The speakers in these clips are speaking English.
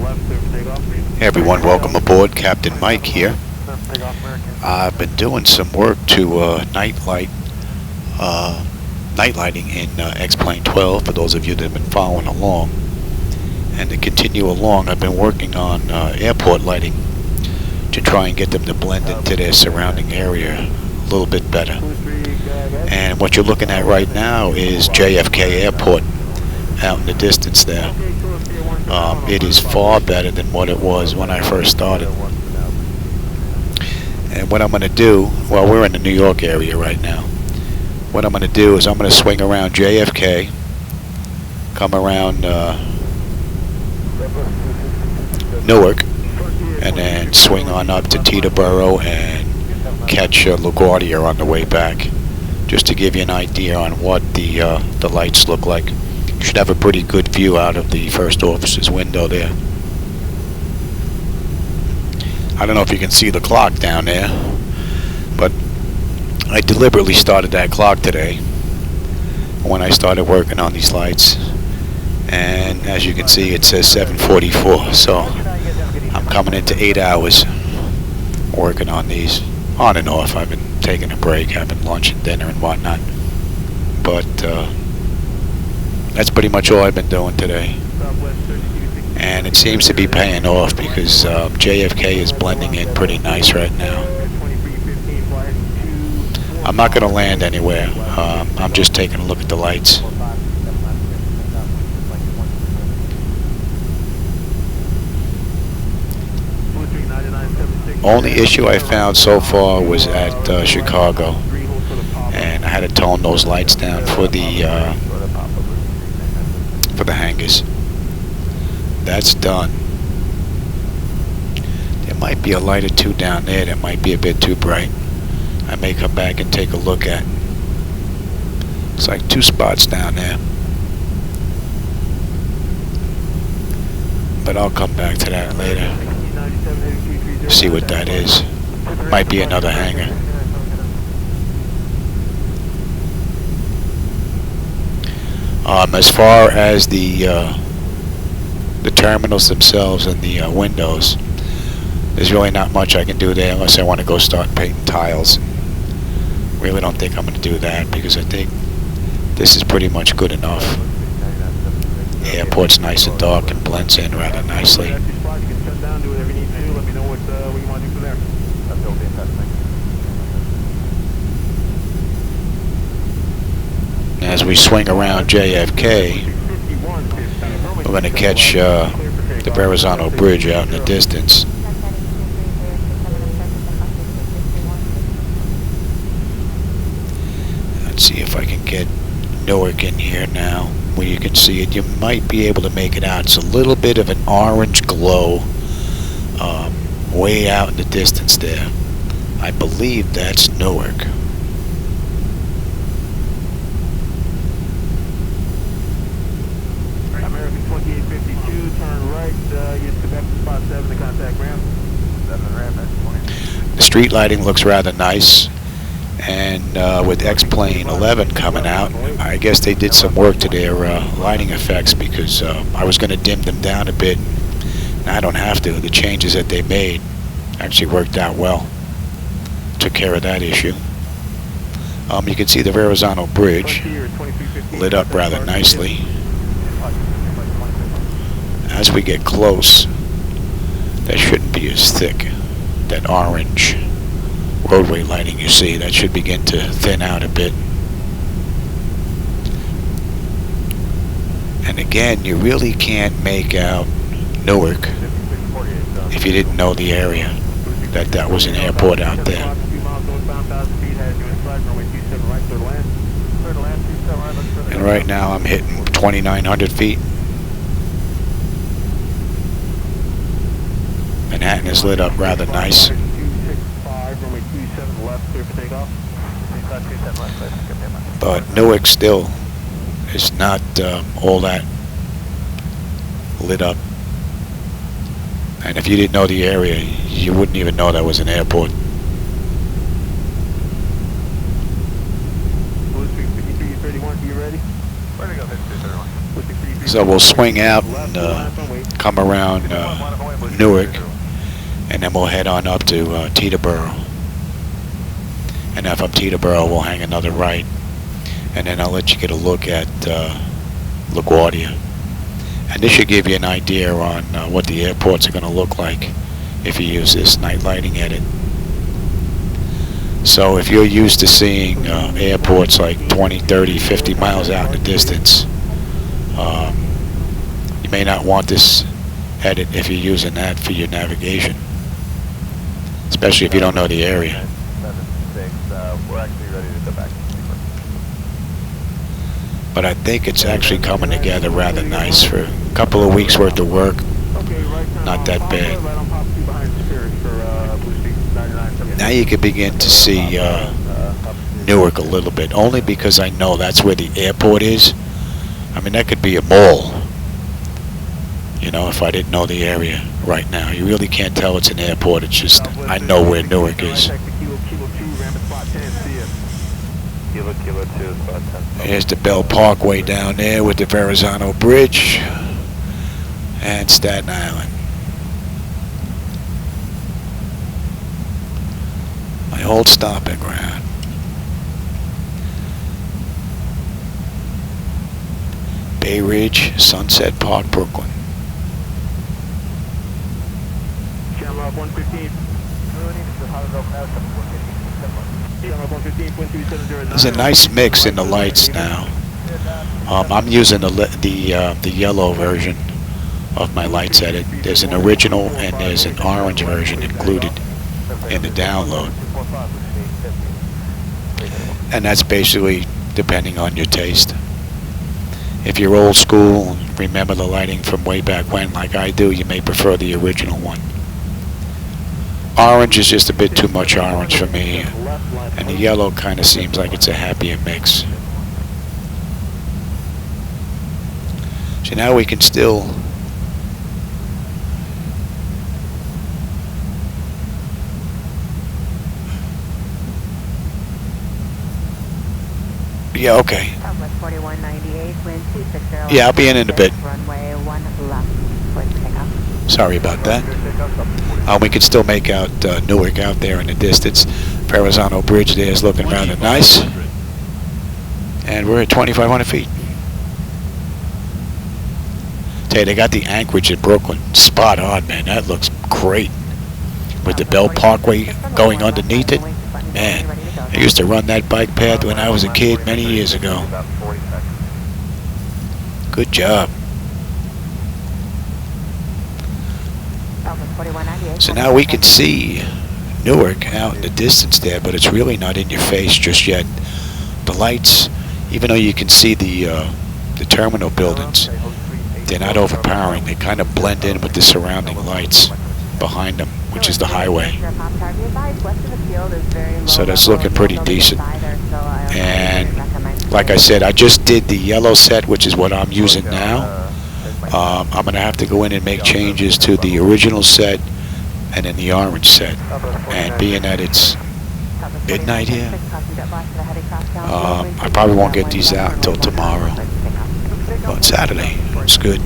Hey everyone, welcome aboard. Captain Mike here. I've been doing some work to night lighting in X-Plane 12 for those of you that have been following along. And to continue along, I've been working on airport lighting to try and get them to blend into their surrounding area a little bit better. And what you're looking at right now is JFK Airport out in the distance there. It is far better than what it was when I first started. And what I'm going to do, well, we're in the New York area right now. What I'm going to do is I'm going to swing around JFK, come around Newark, and then swing on up to Teterboro and catch LaGuardia on the way back, just to give you an idea on what the lights look like. You should have a pretty good view out of the first officer's window there. I don't know if you can see the clock down there, but I deliberately started that clock today when I started working on these lights, and as you can see it says 7:44, so I'm coming into 8 hours working on these on and off. I've been taking a break, having lunch and dinner and whatnot, but that's pretty much all I've been doing today, and it seems to be paying off because JFK is blending in pretty nice right now. I'm not going to land anywhere. I'm just taking a look at the lights. Only issue I found so far was at Chicago, and I had to tone those lights down for the hangars. That's done. There might be a light or two down there that might be a bit too bright. I may come back and take a look at. It's like 2 spots down there, but I'll come back to that later. See what that is. Might be another hangar. As far as the terminals themselves and the windows, there's really not much I can do there unless I want to go start painting tiles. Really don't think I'm going to do that because I think this is pretty much good enough. The airport's nice and dark and blends in rather nicely. As we swing around JFK, we're going to catch the Verrazano bridge out in the distance. Let's see if I can get Newark in here now where you can see it. You might be able to make it out. It's a little bit of an orange glow way out in the distance there. I believe that's Newark. American 2852, turn right, use Quebec spot 7 to contact ramp. 7 ramp, that's 20. The street lighting looks rather nice, and with X-Plane 11 coming out, I guess they did some work to their lighting effects because I was going to dim them down a bit. And I don't have to. The changes that they made actually worked out well. Took care of that issue. You can see the Verrazano bridge lit up rather nicely. As we get close, that shouldn't be as thick. That orange roadway lighting you see, that should begin to thin out a bit. And again, you really can't make out Newark if you didn't know the area, that was an airport out there. And right now I'm hitting 2,900 feet. Manhattan is lit up rather nice. But Newark still is not all that lit up. And if you didn't know the area, you wouldn't even know that was an airport. So we'll swing out and come around Newark, and then we'll head on up to Teterboro. And then from Teterboro, we'll hang another right, and then I'll let you get a look at LaGuardia. And this should give you an idea on what the airports are going to look like if you use this night lighting edit. So if you're used to seeing airports like 20, 30, 50 miles out in the distance, you may not want this edit if you're using that for your navigation, especially if you don't know the area. We're actually ready to go back. But I think it's actually coming together rather nice for a couple of weeks worth of work. Not that bad. Now you can begin to see Newark a little bit, only because I know that's where the airport is. I mean, that could be a mall, you know, if I didn't know the area right now. You really can't tell it's an airport. It's just, I know where Newark is. Here's the Bell Parkway down there with the Verrazano Bridge and Staten Island. My old stomping ground. Bay Ridge, Sunset Park, Brooklyn. Camera 115. There's a nice mix in the lights now. I'm using the yellow version of my lights edit. There's an original and there's an orange version included in the download. And that's basically depending on your taste. If you're old school and remember the lighting from way back when, like I do, you may prefer the original one. Orange is just a bit too much orange for me, and the yellow kind of seems like it's a happier mix. So now we can still yeah, okay. Yeah, I'll be in a bit. Sorry about that. We can still make out Newark out there in the distance. Verrazano Bridge there is looking rather nice. And we're at 2,500 feet. Tell you, they got the anchorage in Brooklyn. Spot on, man. That looks great. With the Bell Parkway going underneath it. Man, I used to run that bike path when I was a kid many years ago. Good job. So now we can see Newark out in the distance there, but it's really not in your face just yet. The lights, even though you can see the terminal buildings, they're not overpowering. They kind of blend in with the surrounding lights behind them, which is the highway. So that's looking pretty decent. And like I said, I just did the yellow set, which is what I'm using now. I'm going to have to go in and make changes to the original set and then the orange set. And being that it's midnight here, I probably won't get these out until tomorrow. Well, it's Saturday. It's good.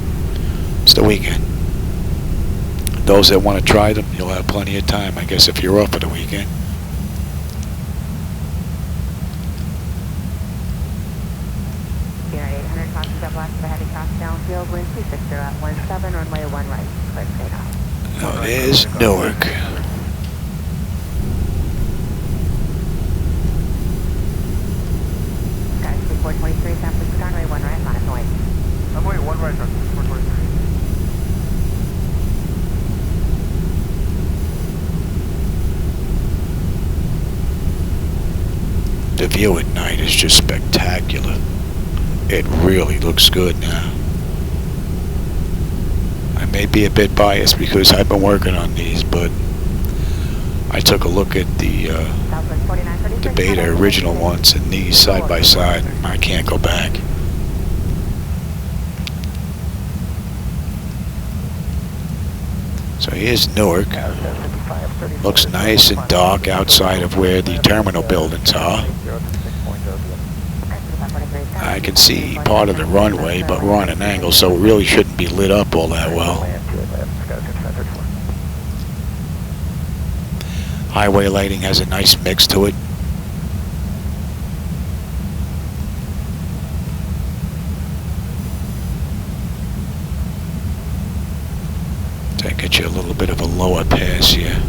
It's the weekend. Those that want to try them, you'll have plenty of time, I guess, if you're off for the weekend. Now there's Newark. The view at night is just spectacular. It really looks good now. I may be a bit biased because I've been working on these, but I took a look at the beta original ones and these side by side. I can't go back. So here's Newark. Looks nice and dark outside of where the terminal buildings are. I can see part of the runway, but we're on an angle, so it really shouldn't be lit up all that well. Highway lighting has a nice mix to it. That gets you a little bit of a lower pass here.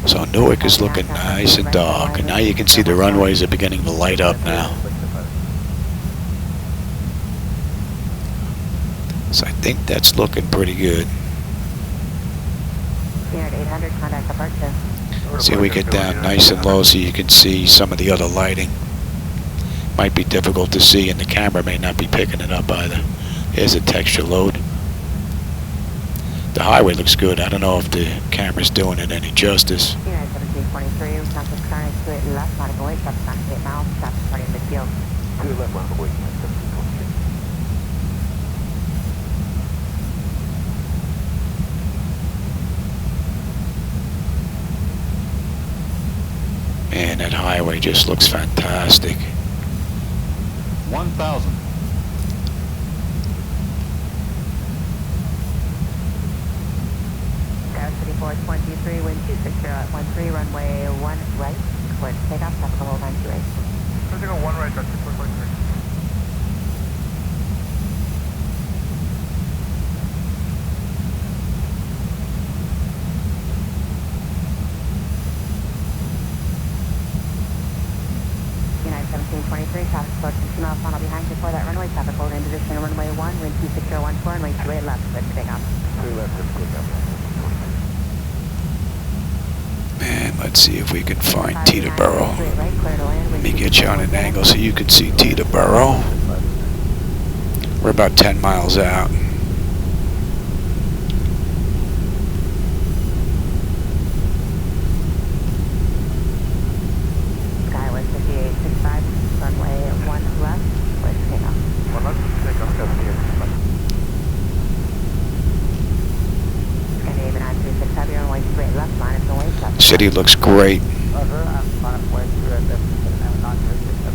So Newark is looking nice and dark, and now you can see the runways are beginning to light up now. So I think that's looking pretty good. See, we get down nice and low so you can see some of the other lighting. Might be difficult to see, and the camera may not be picking it up either. Here's a texture load. The highway looks good. I don't know if the camera's doing it any justice. Man, that highway just looks fantastic. 1,000. City 423, wind 260 at 13, runway 1 right, clear to take off, stop the whole 928. Cruising on 1 right, Dr. 423. United 1723, traffic approach 2 miles final behind you for that runway, traffic hold in position runway 1, wind 260 at 14, runway 28 left, clear to take off. 3 left, clear to take off. Man, let's see if we can find Teterboro. Let me get you on an angle so you can see Teterboro. We're about 10 miles out. Skyway 5865, runway 1 left, clear to take off. 1 left, take off, 78. Scandinavia 936 heavy, runway 28 left, line is the way, left. City looks great. Roger, I'm on its way through at 937.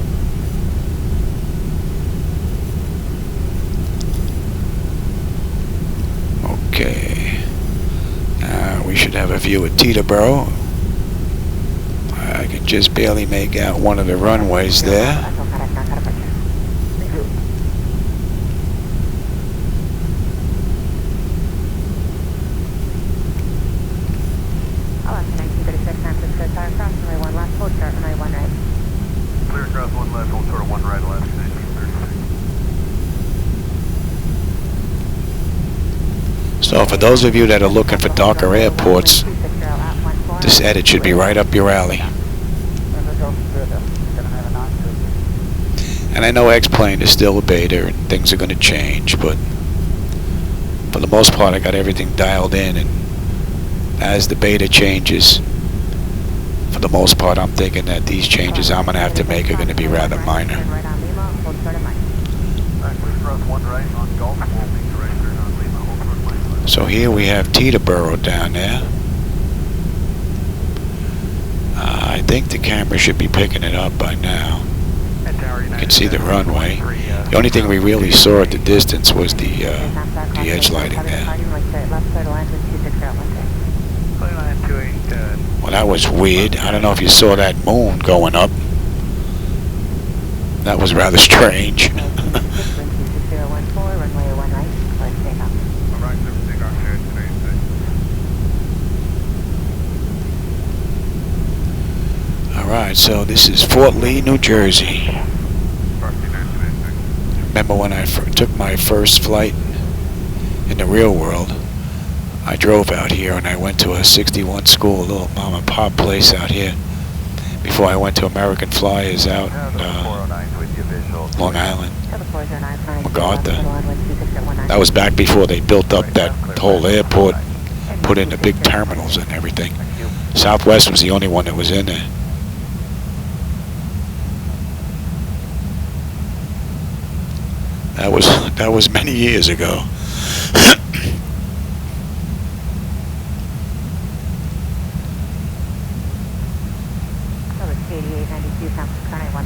Okay. Now we should have a view of Teterboro. I can just barely make out one of the runways there. Clear across 1 left, hold short of 1 right, left, station 36. So for those of you that are looking for darker airports, this edit should be right up your alley. And I know X-Plane is still a beta and things are going to change, but for the most part I got everything dialed in, and as the beta changes, for the most part I'm thinking that these changes I'm going to have to make are going to be rather minor. So here we have Teterboro down there. I think the camera should be picking it up by now. You can see the runway. The only thing we really saw at the distance was the edge lighting there. Well, that was weird. I don't know if you saw that moon going up. That was rather strange. Alright, so this is Fort Lee, New Jersey. Remember when I took my first flight in the real world, I drove out here and I went to a 61 school, a little mom and pop place out here, before I went to American Flyers out in Long Island, MacArthur. That was back before they built up that whole airport, put in the big terminals and everything. Southwest was the only one that was in there. That was many years ago.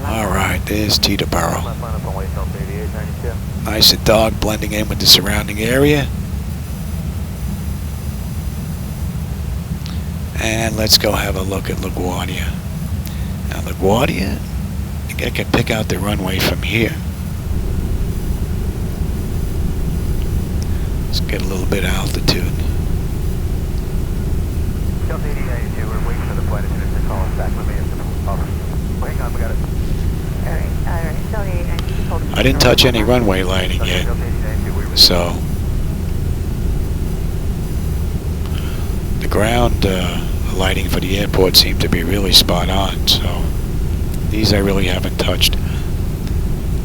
Alright, there's Teterboro. Left line up on West Delta 8892. Nice and dark, blending in with the surrounding area. And let's go have a look at LaGuardia. Now LaGuardia, I think I can pick out the runway from here. Let's get a little bit of altitude. Delta 8892, we're waiting for the flight attendant to call us back. Let me answer. Over. Hang on, we got it. Alright, Delta 8892. I didn't touch any runway lighting yet, so the ground lighting for the airport seemed to be really spot on, so these I really haven't touched.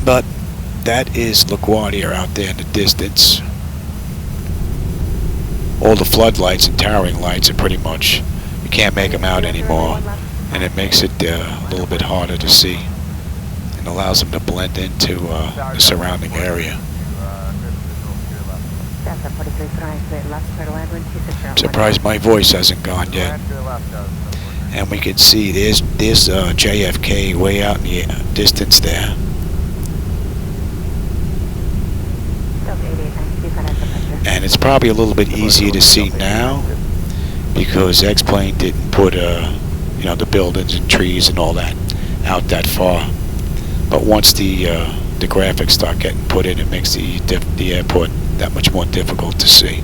But that is LaGuardia out there in the distance. All the floodlights and towering lights are pretty much, you can't make them out anymore, and it makes it a little bit harder to see and allows them to blend into the surrounding area. I'm surprised my voice hasn't gone yet. And we can see there's JFK way out in the distance there. And it's probably a little bit easier to see now because X-Plane didn't put you know, the buildings and trees and all that out that far. But once the graphics start getting put in, it makes the airport that much more difficult to see.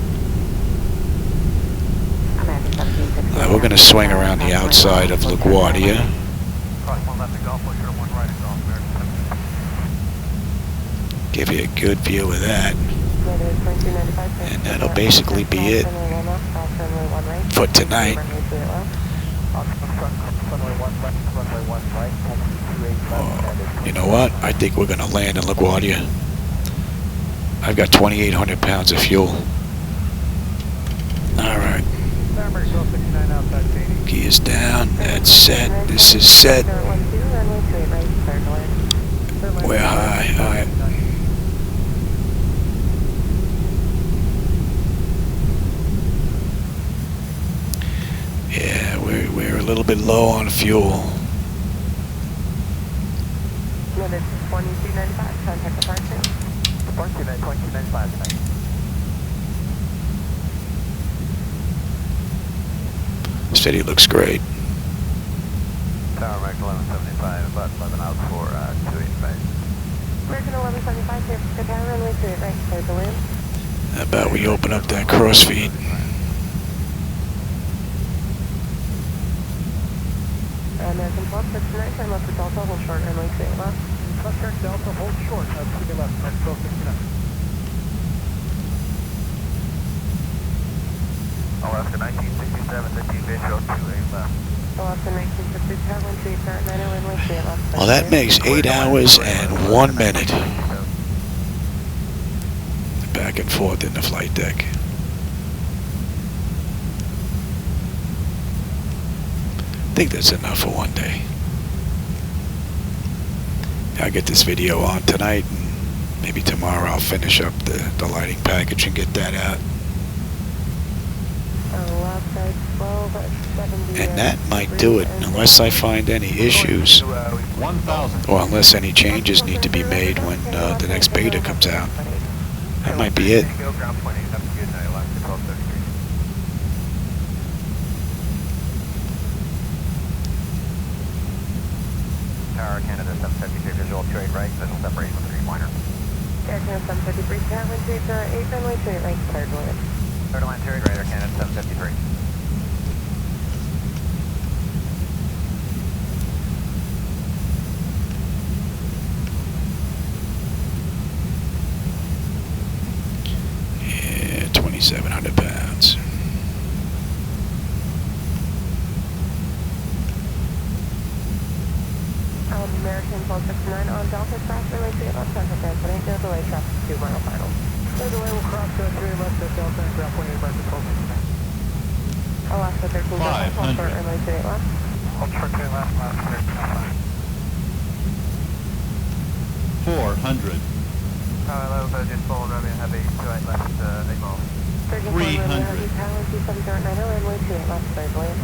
We're going to swing around the outside of LaGuardia. Give you a good view of that. And that'll basically be it for tonight. You know what? I think we're going to land in LaGuardia. I've got 2,800 pounds of fuel. Alright. Gears down. That's set. This is set. We're high. Alright. Yeah, we're a little bit low on fuel. City looks great. Tower American 1175, about 11 out for 285. American 1175, clear for tower, runway 28 right, clear to land. How about we open up that crossfeed? American 1269, turn left for Delta, hold short, runway 28 left. Left turn Delta, hold short, to the left, that's 1269. Alaska 1967, 15 visual, 28 left. Alaska 1967, 28 turn, 90, runway 28 left. Well, that makes 8 hours and 1 minute. Back and forth in the flight deck. I think that's enough for one day. I'll get this video on tonight, and maybe tomorrow I'll finish up the lighting package and get that out. And that might do it, unless I find any issues, or unless any changes need to be made when the next beta comes out. That might be it. Tower Canada 753 visual 28 right, visual separation with 3 pointer. Air Canada 753, tower, wind 8 runway 28 right, clear to land. Clear to land, turret right, Air Canada 753. Yeah, 2,700 pounds. American 1269 on Delta, cross runway 28 left, Central Transport, ain't no delay, traffic 2 mile final. No delay, we'll cross 28 left at Delta and ground point 8 American 1269. Alaska 13 Delta, hold short, runway 28 left. Hold short 28 left, Alaska 13 left. 400. Hello, Virgin Full, Romeo Heavy, 28 left, 8 miles. 300. Tower, 2790, runway 28 left, clear to land.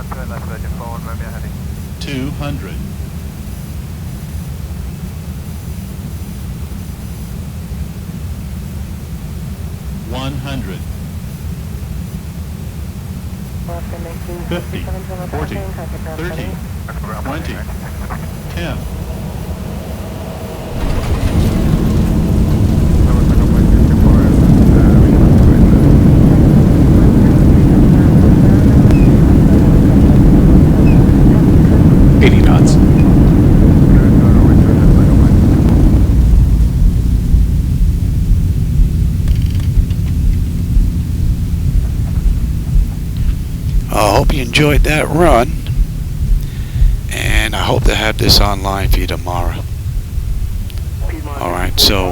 28 left, Virgin Full, Romeo Heavy. 200. 100. 50, 40, 30, 20, 10. I hope you enjoyed that run, and I hope to have this online for you tomorrow. Alright, so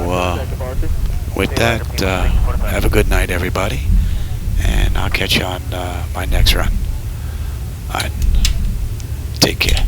with that, have a good night, everybody, and I'll catch you on my next run. Alright, take care.